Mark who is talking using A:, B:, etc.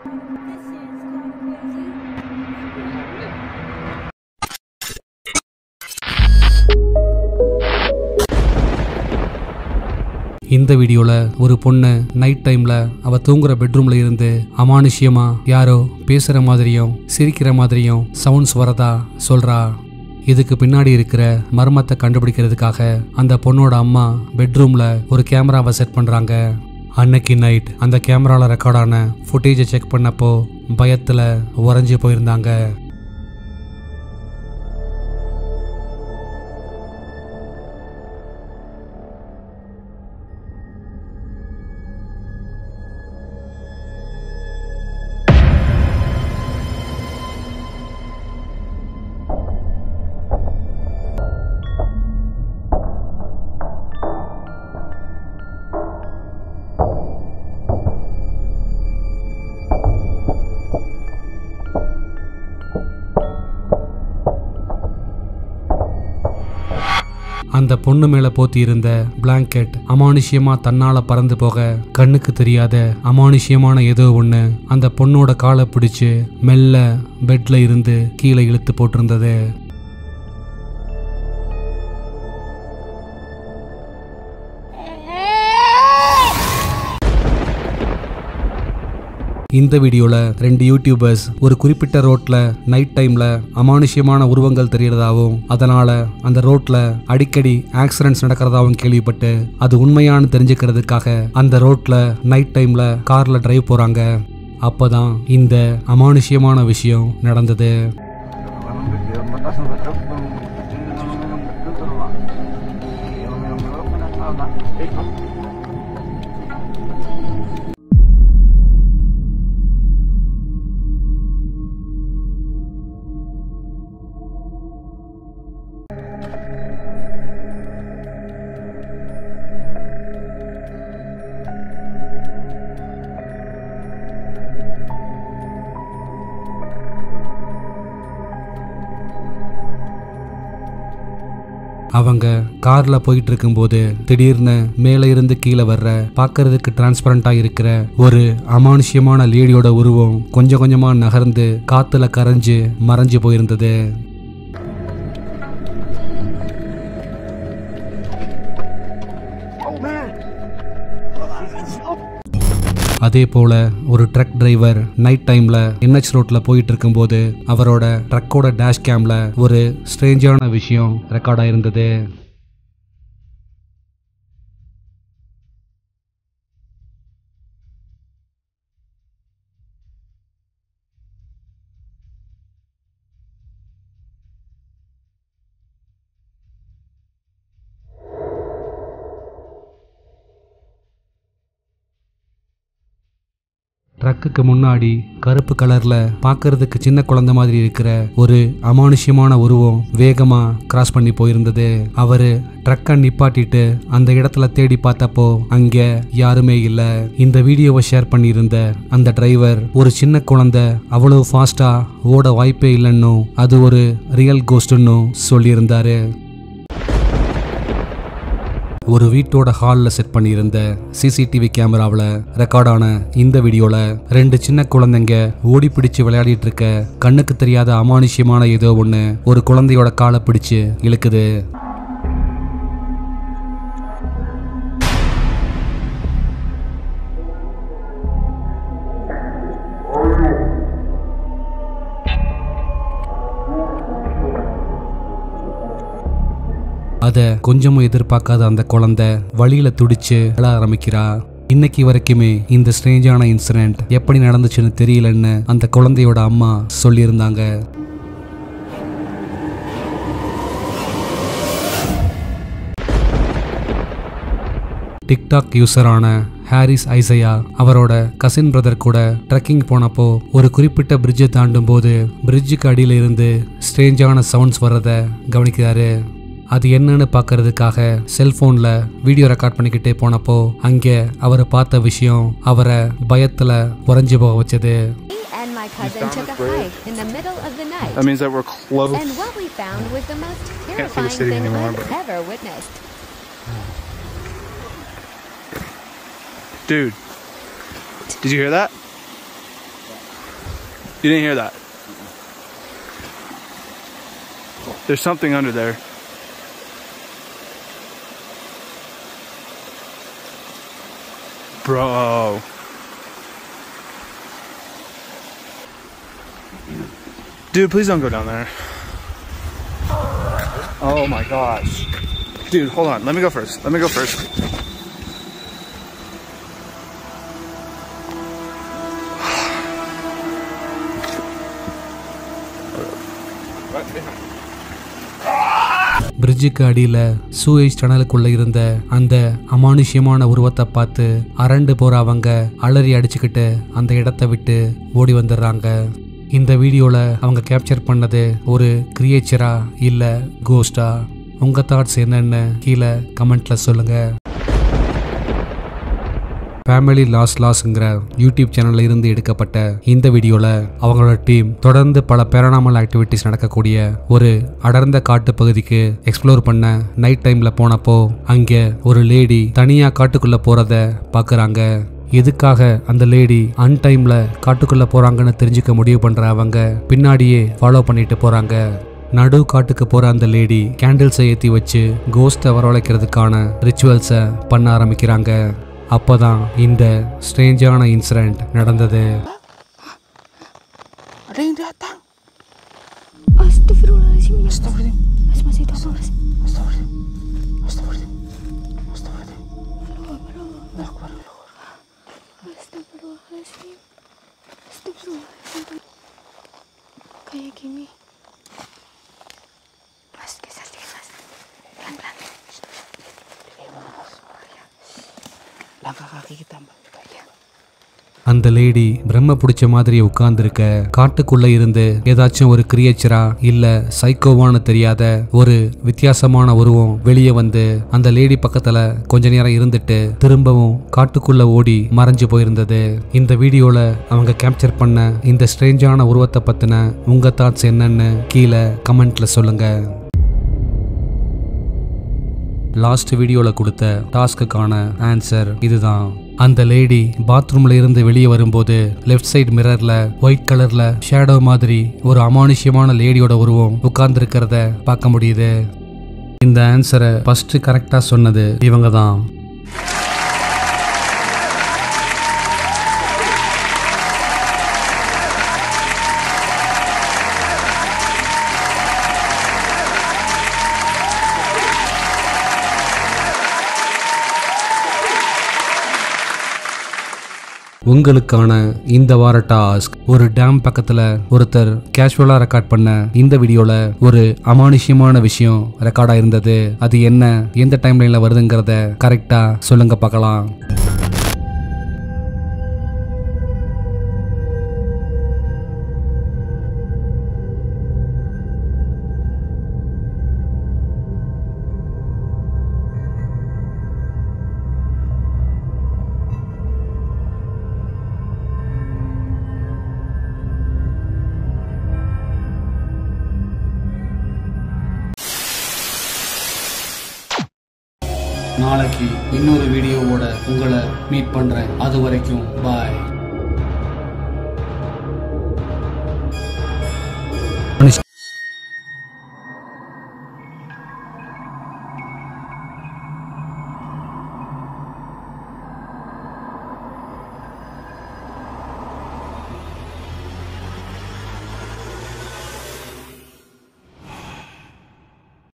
A: இந்த வீடியோல ஒரு பொண்ணு நைட் டைம்ல அவ தூங்குற பெட்ரூம்ல இருந்து அமானுஷ்யமா யாரோ பேசுற மாதிரியும் சிரிக்கிற மாதிரியும் சவுண்ட்ஸ் வரதா சொல்றா. இதுக்கு பின்னாடி இருக்கிற மர்மத்தை கண்டுபிடிக்கிறதுக்காக அந்த பொண்ணோட அம்மா பெட்ரூம்ல ஒரு கேமராவை செட் பண்றாங்க. அன்னைக்கு நைட் அந்த கேமரால ரெக்கார்டான ஃபுட்டேஜை செக் பண்ணப்போ பயத்துல உறைஞ்சு போயிருந்தாங்க. அந்த பொண்ணு மேல போத்தி இருந்த பிளாங்கெட் அமானுஷ்யமா தன்னால பறந்து போக கண்ணுக்கு தெரியாத அமானுஷ்யமான ஏதோ ஒண்ணு அந்த பொண்ணோட காலை பிடிச்சு மெல்ல பெட்ல இருந்து கீழே இழுத்து போட்டிருந்தது. இந்த வீடியோல 2 யூடியூபர்ஸ் ஒரு குறிப்பிட்ட ரோட்ல நைட் டைம்ல அமானுஷ்யமான உருவங்கள் தெரியறதாவும் அதனால அந்த ரோட்ல அடிக்கடி ஆக்சிடென்ட்ஸ் நடக்கிறதாவும் கேள்விப்பட்டு அது உண்மையானு தெரிஞ்சுக்கிறதுக்காக அந்த ரோட்ல நைட் டைம்ல கார்ல டிரைவ் போறாங்க. அப்பதான் இந்த அமானுஷ்யமான விஷயம் நடந்தது. அவங்க கார்ல போயிட்டு இருக்கும்போது திடீர்னு மேல இருந்து கீழே வர்ற பாக்குறதுக்கு டிரான்ஸ்பரண்டா இருக்கிற ஒரு அமானுஷ்யமான லேடியோட உருவம் கொஞ்சம் கொஞ்சமா நகர்ந்து காத்துல கரைஞ்சு மறைஞ்சு போயிருந்தது. அதே போல ஒரு ட்ரக் டிரைவர் நைட் டைம்ல NH ரோட்ல போயிட்டு இருக்கும்போது அவரோட ட்ரக்கோட டேஷ் கேம்ல ஒரு ஸ்ட்ரேஞ்சான விஷயம் ரெக்கார்ட் ஆயிருந்தது. ட்ரக்குக்கு முன்னாடி கருப்பு கலர்ல பாக்குறதுக்கு சின்ன குழந்தை மாதிரி இருக்கிற ஒரு அமானுஷ்யமான உருவம் வேகமா கிராஸ் பண்ணி போயிருந்தது. அவரு ட்ரக்கை நிப்பாட்டிட்டு அந்த இடத்துல தேடி பார்த்தப்போ அங்க யாருமே இல்ல. இந்த வீடியோவை ஷேர் பண்ணியிருந்த அந்த டிரைவர் ஒரு சின்ன குழந்தை அவ்வளவு ஃபாஸ்டா ஓட வாய்ப்பே இல்லைன்னு அது ஒரு ரியல் கோஸ்ட்னு சொல்லியிருந்தாரு. ஒரு வீட்டோட ஹாலில் செட் பண்ணியிருந்த CCTV கேமராவில் ரெக்கார்டான இந்த வீடியோல 2 சின்ன குழந்தைங்க ஓடி பிடிச்சு விளையாடிட்டு இருக்க கண்ணுக்கு தெரியாத அமானுஷ்யமான ஏதோ ஒண்ணு ஒரு குழந்தையோட காலை பிடிச்சு இழுக்குது. அத கொஞ்சமும் எதிர்பார்க்காத அந்த குழந்தை வழியில துடிச்சு அழ ஆரம்பிக்கிறா. இன்னைக்கு வரைக்குமே இந்த ஸ்ட்ரேஞ்சான இன்சிடென்ட் எப்படி நடந்துச்சுன்னு தெரியலன்னு அந்த குழந்தையோட அம்மா சொல்லியிருந்தாங்க. டிக்டாக் யூசரான ஹாரிஸ் ஐசையா அவரோட கசின் பிரதர் கூட ட்ரெக்கிங் போனப்போ ஒரு குறிப்பிட்ட பிரிட்ஜை தாண்டும் போது பிரிட்ஜுக்கு அடியில இருந்து ஸ்ட்ரேஞ்சான சவுண்ட்ஸ் வர்றத கவனிக்கிறாரு. அது என்னன்னு பார்க்கறதுக்காக செல்போன்ல வீடியோ ரெக்கார்ட் பண்ணிக்கிட்டே போனப்போ அங்கே அவரை பார்த்த விஷயம் அவரை பயத்துல உறைஞ்சு போக வச்சது.
B: My cousin took a hike in the middle of the night.
C: That means that we're close.
B: And what we found was the most terrifying thing I've ever witnessed.
C: Dude, did you hear that? You didn't hear that? There's something under there. Bro. Dude, please don't go down there. Oh my gosh. Dude, hold on. Let me go first. Let me go first.
A: பிரிட்ஜுக்கு அடியில சூயேஜ் டனலுக்குள்ள இருந்த அந்த அமானுஷ்யமான உருவத்தை பார்த்து அரண்டு போற அவங்க அலறி அடிச்சுக்கிட்டு அந்த இடத்தை விட்டு ஓடி வந்துடுறாங்க. இந்த வீடியோல அவங்க கேப்சர் பண்ணது ஒரு கிரியேச்சரா இல்ல கோஸ்டா? உங்க தாட்ஸ் என்னன்னு கீழே கமெண்ட்ல சொல்லுங்க. ஃபேமிலி லாஸ்ங்கிற யூடியூப் சேனல்ல இருந்து எடுக்கப்பட்ட இந்த வீடியோல அவங்களோட டீம் தொடர்ந்து பல பேரனாமல் ஆக்டிவிட்டிஸ் நடக்கக்கூடிய ஒரு அடர்ந்த காட்டு பகுதிக்கு எக்ஸ்ப்ளோர் பண்ண நைட் டைம்ல போனப்போ அங்க ஒரு லேடி தனியா காட்டுக்குள்ள போறத பாக்குறாங்க. எதுக்காக அந்த லேடி அன்டைம்ல காட்டுக்குள்ள போறாங்கன்னு தெரிஞ்சுக்க முடிவு பண்ற அவங்க பின்னாடியே ஃபாலோ பண்ணிட்டு போறாங்க. நடு காட்டுக்கு போற அந்த லேடி கேண்டில்ஸை ஏற்றி வச்சு கோஸ்ட்டை வரவழைக்கிறதுக்கான ரிச்சுவல்ஸை பண்ண ஆரம்பிக்கிறாங்க. அப்பதான் இந்த ஸ்ட்ரேஞ்சான இன்சிடென்ட் நடந்தது.
B: Kayak gini. Mas, geser dikit mas. Pelan-pelan. Langkah kaki kita mbak.
A: அந்த லேடி பிரம்ம பிடிச்ச மாதிரி உட்கார்ந்துருக்க காட்டுக்குள்ள இருந்து ஏதாச்சும் ஒரு கிரியேச்சரா இல்ல சைக்கோவான்னு தெரியாத ஒரு வித்தியாசமான உருவம் வெளியே வந்து அந்த லேடி பக்கத்துல கொஞ்ச நேரம் இருந்துட்டு திரும்பவும் காட்டுக்குள்ள ஓடி மறைஞ்சு போயிருந்தது. இந்த வீடியோல அவங்க கேப்சர் பண்ண இந்த ஸ்ட்ரேஞ்சான உருவத்தை பத்தின உங்க தாட்ஸ் என்னன்னு கீழே கமெண்ட்ல சொல்லுங்க. லாஸ்ட் வீடியோல கொடுத்த டாஸ்க்குக்கான ஆன்சர் இதுதான். அந்த லேடி பாத்ரூம்ல இருந்து வெளியே வரும்போது லெஃப்ட் சைடு மிரர்ல ஒயிட் கலர்ல ஷேடோ மாதிரி ஒரு அமானுஷ்யமான லேடியோட உருவம் உட்கார்ந்து இருக்கிறத பார்க்க முடியுது. இந்த ஆன்சரை ஃபர்ஸ்ட் கரெக்டா சொன்னது இவங்க தான். உங்களுக்கான இந்த வார டாஸ்க், ஒரு டேம் பக்கத்துல ஒருத்தர் கேஷுவலா ரெக்கார்ட் பண்ண இந்த வீடியோல ஒரு அமானுஷ்யமான விஷயம் ரெக்கார்ட் ஆயிருந்தது. அது என்ன, எந்த டைம் லைன்ல வருதுங்கிறத கரெக்டா சொல்லுங்க பார்க்கலாம். நாளைக்கு இன்னொரு வீடியோவோட உங்களை மீட் பண்றேன். அது வரைக்கும் பாய்.